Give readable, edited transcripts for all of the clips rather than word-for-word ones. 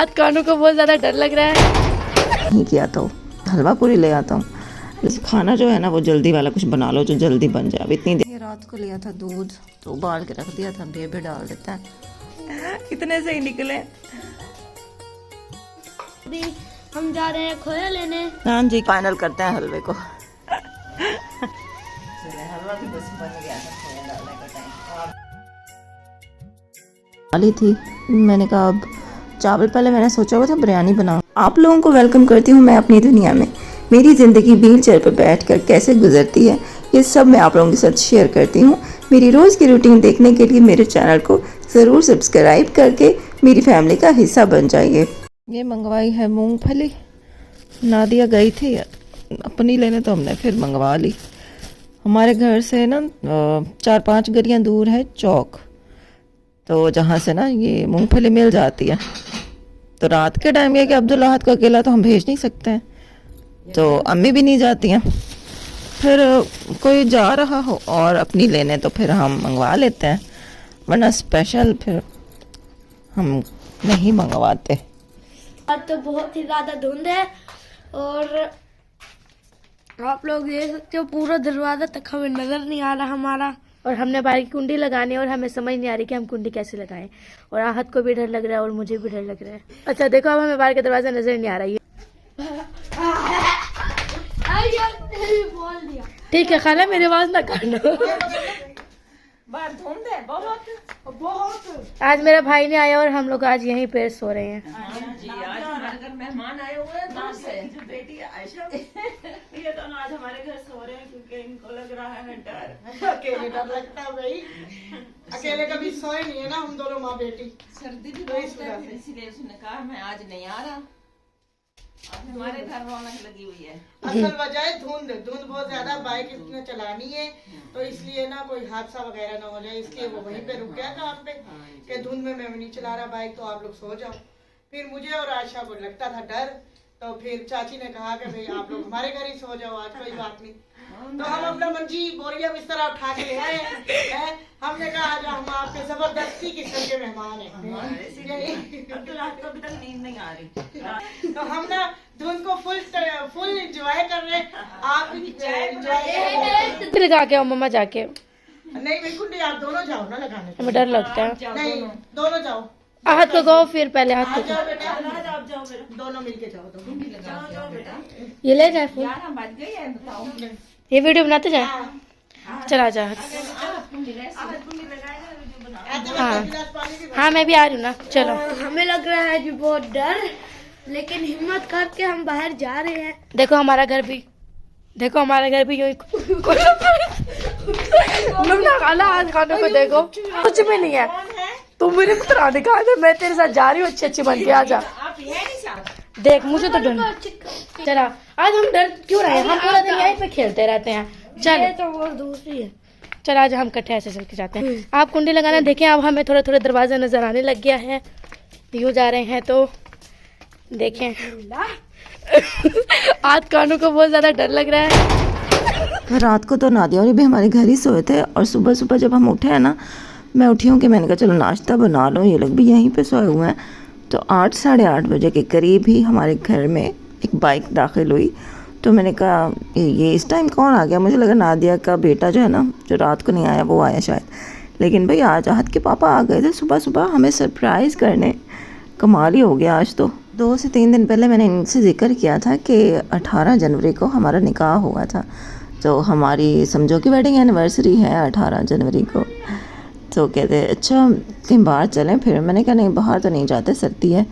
आज कानों को बहुत ज़्यादा डर लग रहा है। नहीं किया तो हलवा पूरी ले आता हूँ। खाना जो है ना वो जल्दी वाला कुछ बना लो जो जल्दी बन जाए। अब इतनी देर रात को लिया था दूध तो उबाल के रख दिया था, बेबे डाल देता है। कितने से ही निकले। अभी हम जा रहे हैं खोया लेने। हाँ जी, फाइनल करते हैं हलवे को। हलवा भी बस बन गया था, खोया डालने का टाइम वाली थी। मैंने कहा अब चावल, पहले मैंने सोचा हुआ था बिरयानी बनाऊं। आप लोगों को वेलकम करती हूँ मैं अपनी दुनिया में। मेरी ज़िंदगी व्हील चेयर पर बैठकर कैसे गुजरती है ये सब मैं आप लोगों के साथ शेयर करती हूँ। मेरी रोज़ की रूटीन देखने के लिए मेरे चैनल को ज़रूर सब्सक्राइब करके मेरी फैमिली का हिस्सा बन जाइए। ये मंगवाई है मूंगफली। नादिया गई थी अपनी लेने तो हमने फिर मंगवा ली। हमारे घर से ना 4-5 गलियाँ दूर है चौक, तो जहाँ से ना ये मूंगफली मिल जाती है। तो रात के टाइम ये कि अब्दुल अहद को अकेला तो हम भेज नहीं सकते हैं, तो अम्मी भी नहीं जाती हैं। फिर कोई जा रहा हो और अपनी लेने तो फिर हम मंगवा लेते हैं, वरना स्पेशल फिर हम नहीं मंगवाते। आज तो बहुत ही ज़्यादा धुंध है और आप लोग देख सकते हो पूरा दरवाज़ा तक हमें नज़र नहीं आ रहा हमारा। और हमने बाहर की कुंडी लगानी है और हमें समझ नहीं आ रही कि हम कुंडी कैसे लगाएं। और आहत को भी डर लग रहा है और मुझे भी डर लग रहा है। अच्छा देखो, अब हमें बाहर का दरवाज़ा नज़र नहीं आ रहा है। ठीक है खाला, मेरी आवाज़ ना करना। आज मेरा भाई नहीं आया और हम लोग आज यहीं पे सो रहे हैं। आज हमारे घर मेहमान आए हुए हैं दूर से, जो बेटी आयशा ये तो आज हमारे घर सो रहे हैं क्योंकि इनको लग रहा है डर। अकेले डर लगता है भाई, अकेले कभी सोए नहीं है ना हम दोनों माँ बेटी। सर्दी भी बहुत है, इसीलिए उसने कहा मैं आज नहीं आ रहा। आज हमारे घर रौनक लगी हुई है। असल वजह है धुंध बहुत ज्यादा, बाइक इसने चलानी है तो इसलिए ना कोई हादसा वगैरह ना हो जाए, इसलिए वो वहीं पे रुक गया काम पे कि धुंध में मैं नहीं चला रहा बाइक, तो आप लोग सो जाओ। फिर मुझे और आयशा को लगता था डर, तो फिर चाची ने कहा कि भाई आप लोग हमारे घर ही सो जाओ आज, कोई बात नहीं। तो हम अपना मंजी बोरिया बिस्तर उठा के ले आए हैं। हमने कहा आज हम आपके जबरदस्ती किस्म के मेहमान हैं, रात को अभी तक नींद नहीं आ रही। तो हम ना धुन को फुल एंजॉय कर रहे हैं। आप भी एंजॉय लगा के आओ मम्मा जाके। नहीं बिल्कुल नहीं, आप दोनों जाओ ना लगाने। हमें डर लगता है। नहीं दोनों जाओ, आहत को गो फिर पहले आहत आप को जाओ बेटा, आप जाओ दोनों मिलके जाओ, दोनों बेटा। ये ले जाए फोन। बज गई है, बताओ। ये वीडियो बनाते जाए। चला जा। हाँ मैं भी आ रही हूँ ना, चलो। हमें लग रहा है जी बहुत डर, लेकिन हिम्मत करके हम बाहर जा रहे हैं। देखो हमारा घर भी, देखो हमारा घर भी यूं खाना आज खाने को देखो कुछ भी नहीं है। तुम मेरे पुत्र आने का, मैं तेरे साथ जा रही हूँ अच्छी अच्छी बन के। आ जा, देख मुझे तो डर। चला आज हम डर क्यों रहे हैं, हम पूरा दिन यहीं पे खेलते रहते हैं। चल तो वो दूसरी है। चल आज हम इकट्ठे ऐसे चल के जाते हैं। आप कुंडी लगाना देखें, अब हमें थोड़ा थोड़ा दरवाजा नजर आने लग गया है। यूँ जा रहे हैं तो देखें। आज कानों को बहुत ज्यादा डर लग रहा है। रात को तो नादिया और भी हमारे घर ही सोए थे, और सुबह सुबह जब हम उठे हैं ना, मैं उठी हूँ कि मैंने कहा चलो नाश्ता बना लो, ये लोग भी यहीं पे सोए हुए हैं। तो 8 साढ़े 8 बजे के करीब ही हमारे घर में एक बाइक दाखिल हुई। तो मैंने कहा ये इस टाइम कौन आ गया। मुझे लगा नादिया का बेटा जो है ना, जो रात को नहीं आया, वो आया शायद। लेकिन भाई आज आहत के पापा आ गए थे सुबह सुबह हमें सरप्राइज़ करने। कमाल ही हो गया आज तो। 2 से 3 दिन पहले मैंने इनसे जिक्र किया था कि 18 जनवरी को हमारा निकाह हुआ था, तो हमारी समझो कि वेडिंग एनिवर्सरी है 18 जनवरी को। तो कहते अच्छा कहीं बाहर चलें, फिर मैंने कहा नहीं बाहर तो नहीं जाते, सर्दी है,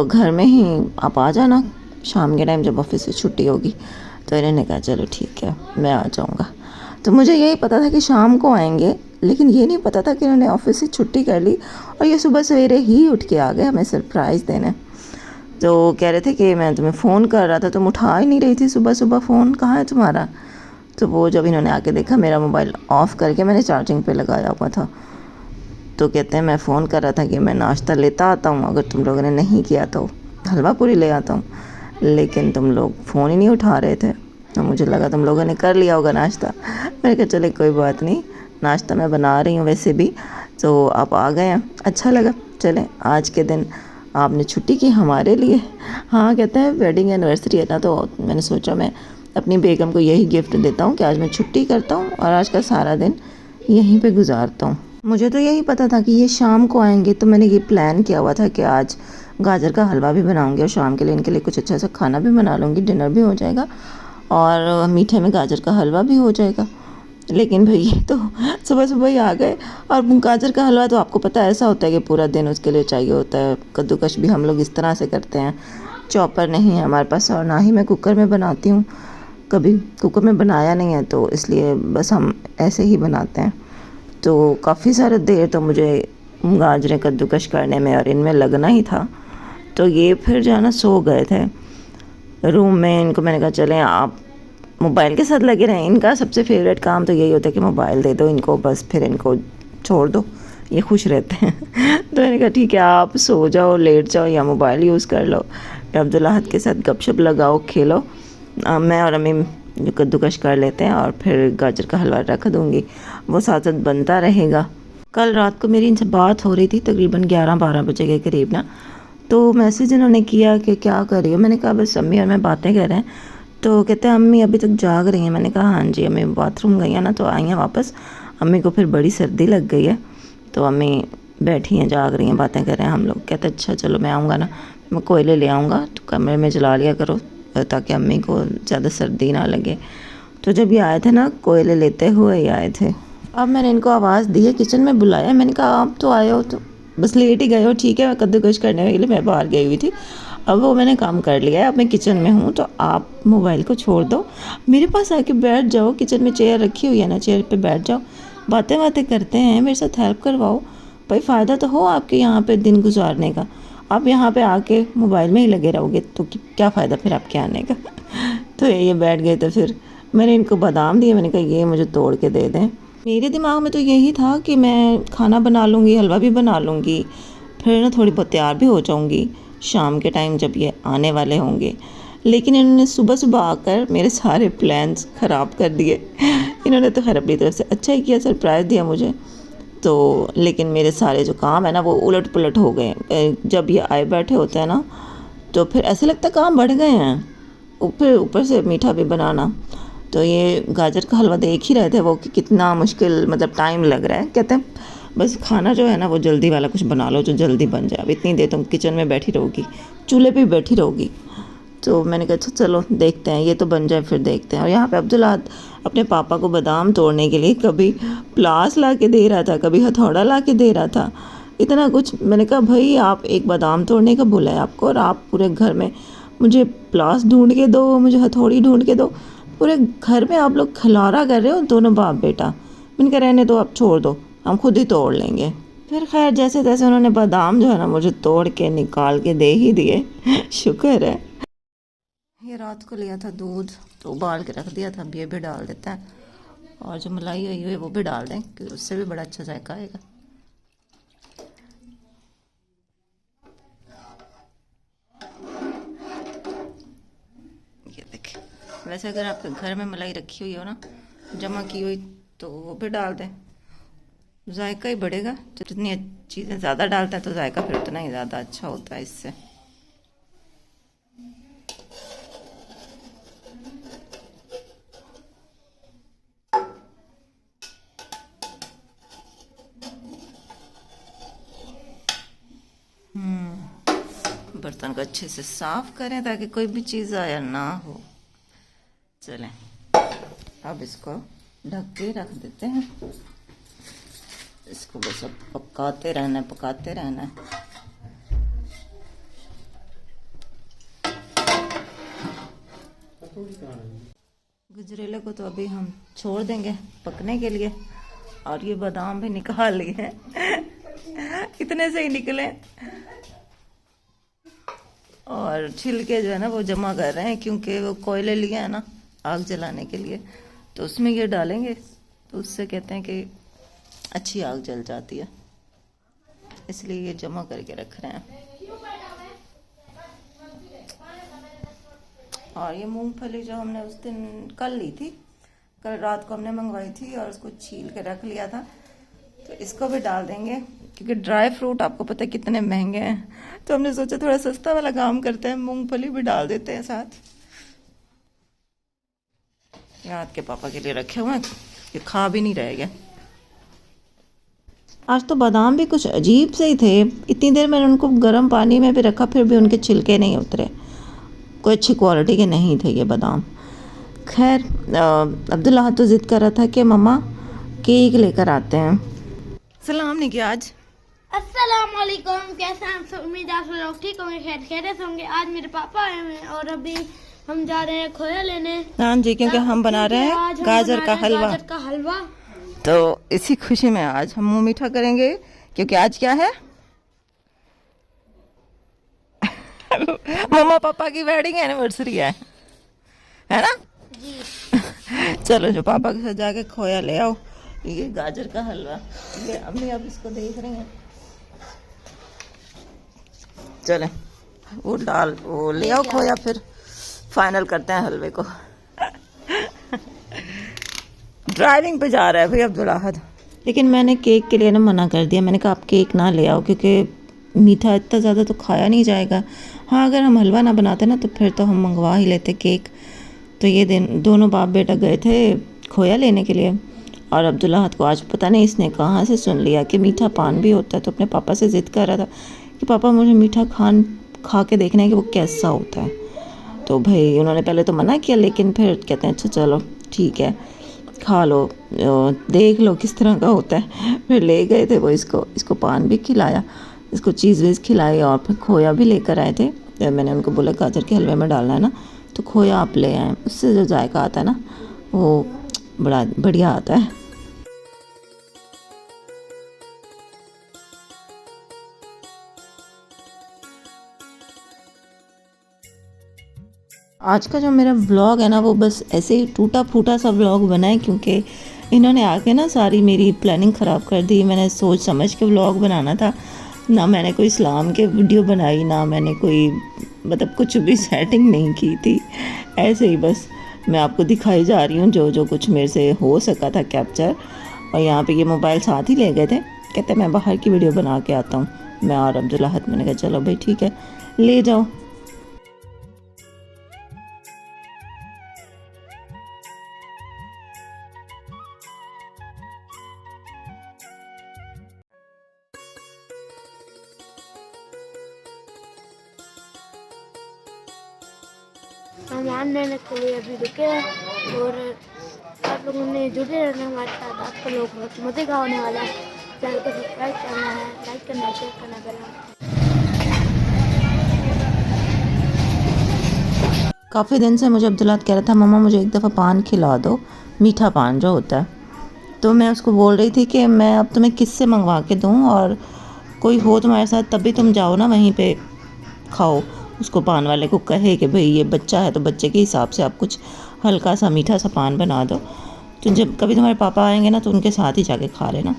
घर में ही आप आ जाना शाम के टाइम जब ऑफिस से छुट्टी होगी। तो इन्होंने कहा चलो ठीक है मैं आ जाऊँगा। तो मुझे यही पता था कि शाम को आएंगे, लेकिन ये नहीं पता था कि इन्होंने ऑफिस से छुट्टी कर ली और ये सुबह सवेरे ही उठ के आ गए हमें सरप्राइज़ देने। तो कह रहे थे कि मैं तुम्हें फ़ोन कर रहा था, तुम उठा ही नहीं रही थी सुबह सुबह, फ़ोन कहाँ है तुम्हारा। तो वो जब इन्होंने आके देखा मेरा मोबाइल ऑफ़ करके मैंने चार्जिंग पे लगाया हुआ था, तो कहते हैं मैं फ़ोन कर रहा था कि मैं नाश्ता लेता आता हूँ, अगर तुम लोगों ने नहीं किया तो हलवा पूरी ले आता हूँ, लेकिन तुम लोग फ़ोन ही नहीं उठा रहे थे। तो मुझे लगा तुम लोगों ने कर लिया होगा नाश्ता। मैंने कहा चले कोई बात नहीं, नाश्ता मैं बना रही हूँ वैसे भी, तो आप आ गए हैं, अच्छा लगा। चलें आज के दिन आपने छुट्टी की हमारे लिए। हाँ कहते हैं वेडिंग एनिवर्सरी है ना, तो मैंने सोचा मैं अपनी बेगम को यही गिफ्ट देता हूँ कि आज मैं छुट्टी करता हूँ और आज का सारा दिन यहीं पे गुजारता हूँ। मुझे तो यही पता था कि ये शाम को आएंगे, तो मैंने ये प्लान किया हुआ था कि आज गाजर का हलवा भी बनाऊंगी और शाम के लिए इनके लिए कुछ अच्छा सा खाना भी बना लूँगी, डिनर भी हो जाएगा और मीठे में गाजर का हलवा भी हो जाएगा। लेकिन भई तो सुबह सुबह ही आ गए। और गाजर का हलवा तो आपको पता है ऐसा होता है कि पूरा दिन उसके लिए चाहिए होता है। कद्दूकश भी हम लोग इस तरह से करते हैं, चॉपर नहीं है हमारे पास और ना ही मैं कुकर में बनाती हूँ, कभी कुकर में बनाया नहीं है, तो इसलिए बस हम ऐसे ही बनाते हैं। तो काफ़ी सारे देर तो मुझे गाजरें कद्दूकश करने में और इनमें लगना ही था। तो ये फिर जो है ना सो गए थे रूम में। इनको मैंने कहा चलें आप मोबाइल के साथ लगे रहें। इनका सबसे फेवरेट काम तो यही होता है कि मोबाइल दे दो इनको, बस फिर इनको छोड़ दो, ये खुश रहते हैं। तो मैंने कहा ठीक है आप सो जाओ, लेट जाओ या मोबाइल यूज़ कर लो, अब्दुल्लाहत के साथ गपशप लगाओ, खेलो। मैं और अम्मी जो कद्दूकश कर लेते हैं और फिर गाजर का हलवा रख दूँगी, वो साथ साथ बनता रहेगा। कल रात को मेरी इनसे बात हो रही थी तकरीबन 11-12 बजे के करीब ना, तो मैसेज इन्होंने किया कि क्या कर रही हो। मैंने कहा बस अम्मी और मैं बातें कर रहे हैं। तो कहते हैं अम्मी अभी तक जाग रही हैं। मैंने कहा हाँ जी, अम्मी बाथरूम गई हैं ना, तो आई हैं वापस। अम्मी को फिर बड़ी सर्दी लग गई है, तो अम्मी बैठी हैं, जाग रही हैं, बातें कर रहे हैं हम लोग। कहते अच्छा चलो मैं आऊँगा ना, मैं कोयले ले आऊँगा, तो कमरे में जला लिया करो ताकि अम्मी को ज़्यादा सर्दी ना लगे। तो जब ये आए थे ना, कोयले लेते हुए ही आए थे। अब मैंने इनको आवाज़ दी है, किचन में बुलाया, मैंने कहा आप तो आए हो, तो बस लेट ही गए हो, ठीक है। कद्दूकश करने के लिए मैं बाहर गई हुई थी, अब वो मैंने काम कर लिया है, अब मैं किचन में हूँ, तो आप मोबाइल को छोड़ दो, मेरे पास आके बैठ जाओ। किचन में चेयर रखी हुई है ना, चेयर पे बैठ जाओ, बातें बातें करते हैं, मेरे साथ हेल्प करवाओ। भाई फ़ायदा तो हो आपके यहाँ पे दिन गुजारने का। आप यहाँ पे आके मोबाइल में ही लगे रहोगे तो क्या फ़ायदा फिर आपके आने का। तो ये बैठ गए। तो फिर मैंने इनको बादाम दिए, मैंने कहा ये मुझे तोड़ के दे दें। मेरे दिमाग में तो यही था कि मैं खाना बना लूँगी, हलवा भी बना लूँगी, फिर ना थोड़ी बहुत तैयार भी हो जाऊँगी शाम के टाइम जब ये आने वाले होंगे। लेकिन इन्होंने सुबह सुबह आकर मेरे सारे प्लान्स ख़राब कर दिए। इन्होंने तो खैर अपनी तरफ से अच्छा ही किया, सरप्राइज़ दिया मुझे। तो लेकिन मेरे सारे जो काम है ना वो उलट पुलट हो गए। जब ये आए बैठे होते हैं ना, तो फिर ऐसे लगता है काम बढ़ गए हैं, ऊपर से मीठा भी बनाना। तो ये गाजर का हलवा देख ही रहे थे वो कि कितना मुश्किल, मतलब टाइम लग रहा है। कहते हैं बस खाना जो है ना वो जल्दी वाला कुछ बना लो जो जल्दी बन जाए। अब इतनी देर तुम किचन में बैठी रहोगी, चूल्हे पे बैठी रहोगी। तो मैंने कहा चलो देखते हैं, ये तो बन जाए फिर देखते हैं। और यहाँ पे अब्दुल्ला अपने पापा को बादाम तोड़ने के लिए कभी प्लास ला के दे रहा था, कभी हथौड़ा ला के दे रहा था, इतना कुछ। मैंने कहा भाई आप एक बादाम तोड़ने का बोला है आपको, और आप पूरे घर में मुझे प्लास ढूंढ के दो, मुझे हथौड़ी ढूंढ के दो, पूरे घर में आप लोग खिलारा कर रहे हो दोनों बाप बेटा। मैंने कहा रहने दो, आप छोड़ दो, हम खुद ही तोड़ लेंगे। फिर खैर जैसे तैसे उन्होंने बादाम जो है ना मुझे तोड़ के निकाल के दे ही दिए। शुक्र है। ये रात को लिया था दूध, तो उबाल के रख दिया था, अब ये भी डाल देते हैं, और जो मलाई हुई है वो भी डाल दें क्योंकि उससे भी बड़ा अच्छा जायका आएगा। ये देखिए, वैसे अगर आपके घर में मलाई रखी हुई हो ना, जमा की हुई, तो वो भी डाल दें, जायका ही बढ़ेगा। जितनी चीज़ें ज़्यादा डालते हैं तो जायका फिर उतना ही ज़्यादा अच्छा होता है इससे। बर्तन को अच्छे से साफ करें ताकि कोई भी चीज़ आया ना हो। चलें अब इसको ढक के रख देते हैं। इसको बस अब पकाते रहना है, पकाते रहना है। गजरेले को तो अभी हम छोड़ देंगे पकने के लिए, और ये बादाम भी निकाल लिए हैं। इतने से ही निकले, और छिलके जो है ना वो जमा कर रहे हैं क्योंकि वो कोयले लिए हैं ना आग जलाने के लिए, तो उसमें ये डालेंगे तो उससे कहते हैं कि अच्छी आग जल जाती है, इसलिए ये जमा करके रख रहे हैं। और ये मूंगफली जो हमने उस दिन कल ली थी, कल रात को हमने मंगवाई थी और उसको छील के रख लिया था, तो इसको भी डाल देंगे क्योंकि ड्राई फ्रूट आपको पता है कितने महंगे हैं, तो हमने सोचा थोड़ा सस्ता वाला काम करते हैं, मूंगफली भी डाल देते हैं साथ। याद के पापा के लिए रखे हुए हैं, ये खा भी नहीं रहेगा। आज तो बादाम भी कुछ अजीब से ही थे, इतनी देर मैंने उनको गर्म पानी में भी रखा, फिर भी उनके छिलके नहीं उतरे, कोई अच्छी क्वालिटी के नहीं थे ये बादाम। खैर अब्दुल्लाह तो ज़िद कर रहा था कि मम्मा केक लेकर आते हैं। सलाम नहीं किया आज। अस्सलाम वालेकुम, कैसे हैं आप सब? उम्मीद है आप सब लोग ठीक होंगे, खैर खैरियत होंगे। आज मेरे पापा आए हुए हैं और अभी हम जा रहे हैं खोया लेने। हाँ जी, क्योंकि हम बना रहे हैं गाजर का हलवा। तो इसी खुशी में आज हम मुंह मीठा करेंगे, क्योंकि आज क्या है मम्मा पापा की वेडिंग एनिवर्सरी है ना जी। चलो जो पापा के साथ जाके खोया ले आओ। ये गाजर का हलवा, ये अम्मी अब इसको देख रही हैं। चले वो ले आओ खोया, फिर फाइनल करते हैं हलवे को। ड्राइविंग पे जा रहा है भाई अब्दुल्लाहद, लेकिन मैंने केक के लिए ना मना कर दिया। मैंने कहा आप केक ना ले आओ, क्योंकि मीठा इतना ज़्यादा तो खाया नहीं जाएगा। हाँ, अगर हम हलवा ना बनाते ना तो फिर तो हम मंगवा ही लेते केक। तो ये दिन दोनों बाप बेटा गए थे खोया लेने के लिए, और अब्दुल्लाहद को आज पता नहीं इसने कहाँ से सुन लिया कि मीठा पान भी होता है, तो अपने पापा से ज़िद कर रहा था कि पापा मुझे मीठा खा के देखना है कि वो कैसा होता है। तो भाई उन्होंने पहले तो मना किया, लेकिन फिर कहते हैं अच्छा चलो ठीक है खा लो, देख लो किस तरह का होता है। फिर ले गए थे वो, इसको पान भी खिलाया, इसको चीज़ वीज़ खिलाई, और फिर खोया भी लेकर आए थे। तो मैंने उनको बोला गाजर के हलवे में डालना है ना, तो खोया आप ले आए, उससे जो जायका आता है ना वो बड़ा बढ़िया आता है। आज का जो मेरा व्लॉग है ना वो बस ऐसे ही टूटा फूटा सा व्लॉग बना है, क्योंकि इन्होंने आके ना सारी मेरी प्लानिंग ख़राब कर दी। मैंने सोच समझ के व्लॉग बनाना था, ना मैंने कोई इस्लाम के वीडियो बनाई, ना मैंने कोई मतलब कुछ भी सेटिंग नहीं की थी। ऐसे ही बस मैं आपको दिखाई जा रही हूँ जो कुछ मेरे से हो सका था कैप्चर। और यहाँ पे ये मोबाइल साथ ही ले गए थे, कहते मैं बाहर की वीडियो बना के आता हूँ। मैं और अब्दुल्लाहद, मैंने कहा चलो भाई ठीक है ले जाओ। सामान लेने के लिए अभी रुके हैं और आप लोगों ने जुड़े रहना हमारे साथ। आपका लोग बहुत मज़े का होने वाला है। चैनल को सब्सक्राइब करना है, लाइक करना है, शेयर करना है। काफ़ी दिन से मुझे अब्दुल्लाहद कह रहा था मम्मा मुझे एक दफ़ा पान खिला दो, मीठा पान जो होता है। तो मैं उसको बोल रही थी कि मैं अब तुम्हें किससे मंगवा के दूँ, और कोई हो तुम्हारे साथ तभी तुम जाओ ना वहीं पे खाओ। उसको पान वाले को कहे कि भाई ये बच्चा है तो बच्चे के हिसाब से आप कुछ हल्का सा मीठा सा पान बना दो, तो जब कभी तुम्हारे पापा आएंगे ना तो उनके साथ ही जाके खा लेना।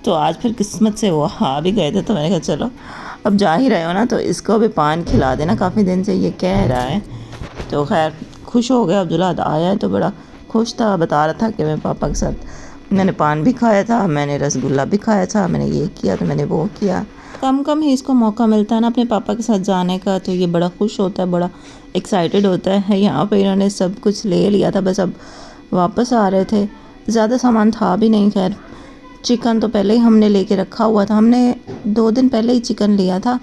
तो आज फिर किस्मत से वो आ भी गए थे, तो मैंने कहा चलो अब जा ही रहे हो ना तो इसको भी पान खिला देना, काफ़ी दिन से ये कह रहा है। तो खैर खुश हो गया अब्दुल्लाहद, आया है तो बड़ा खुश था, बता रहा था कि मैं पापा के साथ मैंने पान भी खाया था, मैंने रसगुल्ला भी खाया था, मैंने ये किया तो मैंने वो किया। कम ही इसको मौका मिलता है ना अपने पापा के साथ जाने का, तो ये बड़ा खुश होता है, बड़ा एक्साइटेड होता है। यहाँ पे इन्होंने सब कुछ ले लिया था, बस अब वापस आ रहे थे। ज़्यादा सामान था भी नहीं। खैर चिकन तो पहले ही हमने लेके रखा हुआ था, हमने 2 दिन पहले ही चिकन लिया था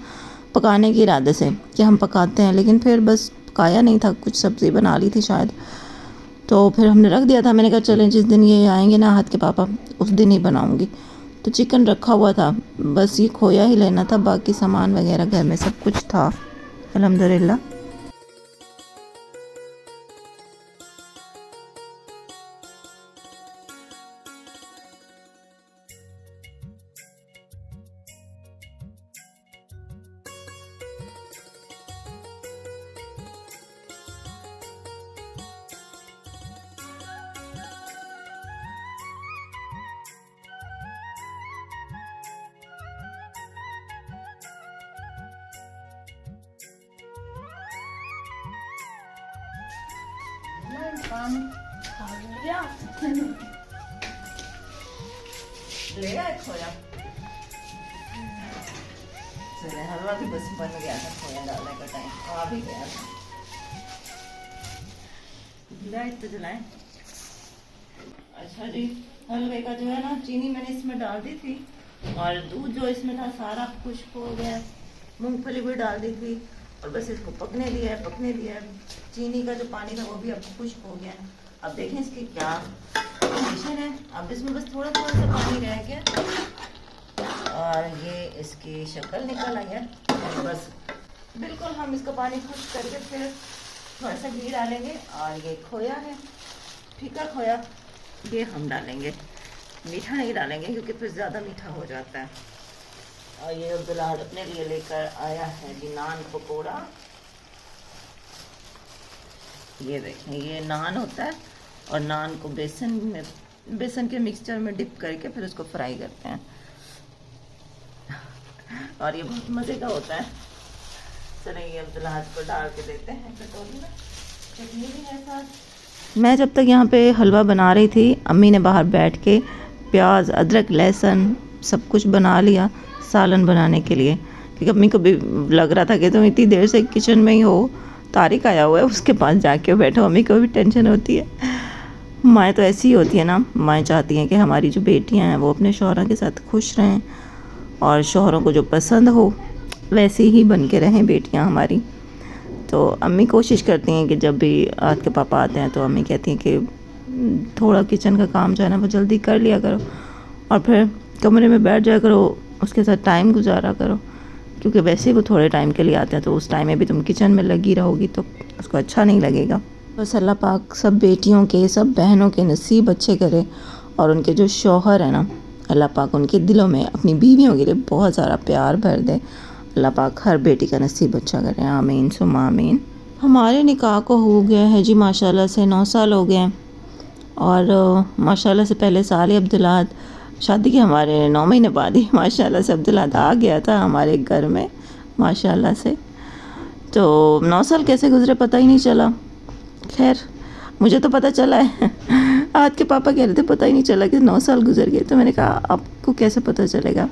पकाने के इरादे से कि हम पकाते हैं, लेकिन फिर बस पकाया नहीं था, कुछ सब्ज़ी बना ली थी शायद, तो फिर हमने रख दिया था। मैंने कहा चलें जिस दिन ये आएंगे ना हाथ के पापा उस दिन ही बनाऊँगी। तो चिकन रखा हुआ था, बस ये खोया ही लेना था, बाकी सामान वगैरह घर में सब कुछ था अल्हम्दुलिल्लाह। ले आए खोया। चले हलवा भी बस बन गया था, खोया डालने का टाइम आ भी गया था। लाइट तो जलाएं। अच्छा जी, हलवे का जो है ना, चीनी मैंने इसमें डाल दी थी और दूध जो इसमें था सारा खुश्क हो गया। मूंगफली भी डाल दी थी और बस इसको पकने दिया है। चीनी का जो पानी था वो भी अब खुश्क हो गया। अब देखें इसकी क्या कंडीशन है। अब इसमें बस थोड़ा थोड़ा सा पानी रह गया और ये इसकी शक्ल निकल आई है। बस बिल्कुल हम इसका पानी खुश्क करके फिर थोड़ा सा घी डालेंगे और ये खोया है, फीका खोया, ये हम डालेंगे। मीठा नहीं डालेंगे क्योंकि फिर ज़्यादा मीठा हो जाता है। और ये अब्दुल्लाह अपने लिए लेकर आया है जी नान पकोड़ा। ये देखें, ये नान होता है और नान को बेसन के मिक्सचर में डिप करके फिर उसको फ्राई करते हैं और ये बहुत मज़े का होता है। चलिए ये अब्दुल्लाह को डाल के देते हैं कटोरी में। चटनी भी है साथ। मैं जब तक यहाँ पे हलवा बना रही थी, अम्मी ने बाहर बैठ के प्याज, अदरक, लहसुन सब कुछ बना लिया सालन बनाने के लिए, क्योंकि अम्मी को भी लग रहा था कि तुम इतनी देर से किचन में ही हो, तारिक आया हुआ है उसके पास जाके बैठो। अम्मी को भी टेंशन होती है। माएँ तो ऐसी ही होती है ना, माएँ चाहती हैं कि हमारी जो बेटियाँ हैं वो अपने शौहरों के साथ खुश रहें और शौहरों को जो पसंद हो वैसे ही बन के रहें बेटियाँ हमारी। तो अम्मी कोशिश करती हैं कि जब भी आज के पापा आते हैं तो अम्मी कहती हैं कि थोड़ा किचन का काम जो है ना वो जल्दी कर लिया करो और फिर कमरे में बैठ जाया करो, उसके साथ टाइम गुजारा करो, क्योंकि वैसे ही वो थोड़े टाइम के लिए आते हैं तो उस टाइम में भी तुम किचन में लगी रहोगी तो उसको अच्छा नहीं लगेगा। बस अल्लाह पाक सब बेटियों के, सब बहनों के नसीब अच्छे करे और उनके जो शौहर है ना, अल्लाह पाक उनके दिलों में अपनी बीवियों के लिए बहुत सारा प्यार भर दे। अल्लाह पाक हर बेटी का नसीब अच्छा करे, आमीन सुम्मा आमीन। हमारे निकाह को हो गया है जी माशाल्लाह से 9 साल हो गए हैं और माशाल्लाह से पहले साल ही अब्दुल्लाह शादी के हमारे 9 महीने बाद ही माशाल्लाह से अब्दुल्लाह आ गया था हमारे घर में माशाल्लाह से। तो 9 साल कैसे गुजरे पता ही नहीं चला। खैर मुझे तो पता चला है आज के पापा कह रहे थे पता ही नहीं चला कि 9 साल गुजर गए। तो मैंने कहा आपको कैसे पता चलेगा,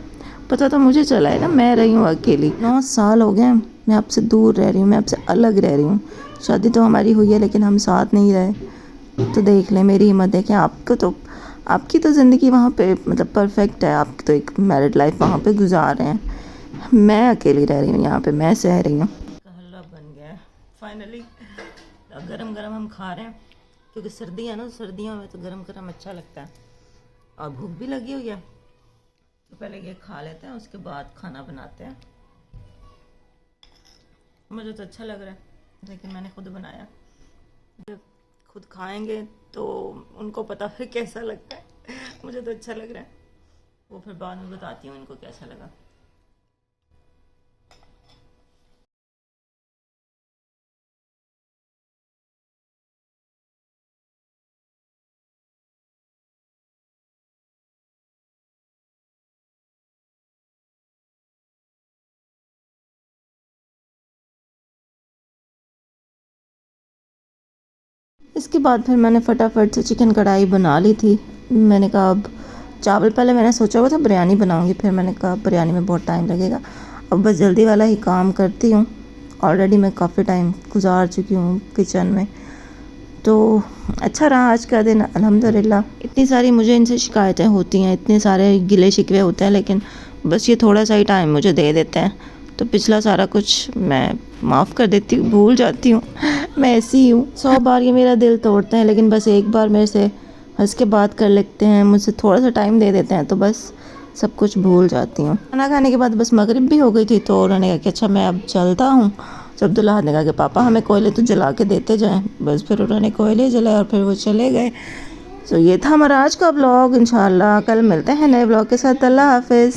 पता तो मुझे चला है ना, मैं रही हूँ अकेली। 9 साल हो गए मैं आपसे दूर रह रही हूँ, मैं आपसे अलग रह रही हूँ। शादी तो हमारी हुई है लेकिन हम साथ नहीं रहे। तो देख लें मेरी हिम्मत है कि आपकी तो ज़िंदगी वहाँ पे मतलब परफेक्ट है, आपकी तो एक मैरिड लाइफ वहाँ पे गुजार रहे हैं, मैं अकेली रह रही हूँ यहाँ पे, मैं सह रही हूँ। हलवा बन गया है फाइनली, गरम गरम हम खा रहे हैं क्योंकि सर्दी है ना, सर्दियों में तो गरम गरम अच्छा लगता है और भूख भी लगी हुई है। तो पहले ये खा लेते हैं उसके बाद खाना बनाते हैं। मुझे तो अच्छा लग रहा है लेकिन मैंने खुद बनाया, जब खुद खाएंगे तो उनको पता फिर कैसा लगता है। मुझे तो अच्छा लग रहा है, वो फिर बाद में बताती हूँ इनको कैसा लगा। इसके बाद फिर मैंने फटाफट से चिकन कढ़ाई बना ली थी। मैंने कहा अब चावल, पहले मैंने सोचा हुआ था बिरयानी बनाऊंगी, फिर मैंने कहा बिरयानी में बहुत टाइम लगेगा, अब बस जल्दी वाला ही काम करती हूँ। ऑलरेडी मैं काफ़ी टाइम गुजार चुकी हूँ किचन में। तो अच्छा रहा आज का दिन अल्हम्दुलिल्लाह। इतनी सारी मुझे इनसे शिकायतें होती हैं, इतने सारे गिले शिकवे होते हैं, लेकिन बस ये थोड़ा सा ही टाइम मुझे दे देते हैं तो पिछला सारा कुछ मैं माफ़ कर देती हूँ, भूल जाती हूँ। मैं ऐसी ही हूँ, 100 बार ये मेरा दिल तोड़ते हैं लेकिन बस एक बार मेरे से हंस के बात कर लेते हैं, मुझसे थोड़ा सा टाइम दे देते हैं तो बस सब कुछ भूल जाती हूँ। खाना खाने के बाद बस मगरिब भी हो गई थी तो उन्होंने कहा कि अच्छा मैं अब चलता हूँ। तो अब्दुल्लाह ने कहा कि पापा हमें कोयले तो जला के देते जाएं। बस फिर उन्होंने कोयले जलाए और फिर वो चले गए। तो ये था हमारा आज का ब्लॉग। इंशाल्लाह कल मिलते हैं नए ब्लॉग के साथ। अल्लाह हाफिज़।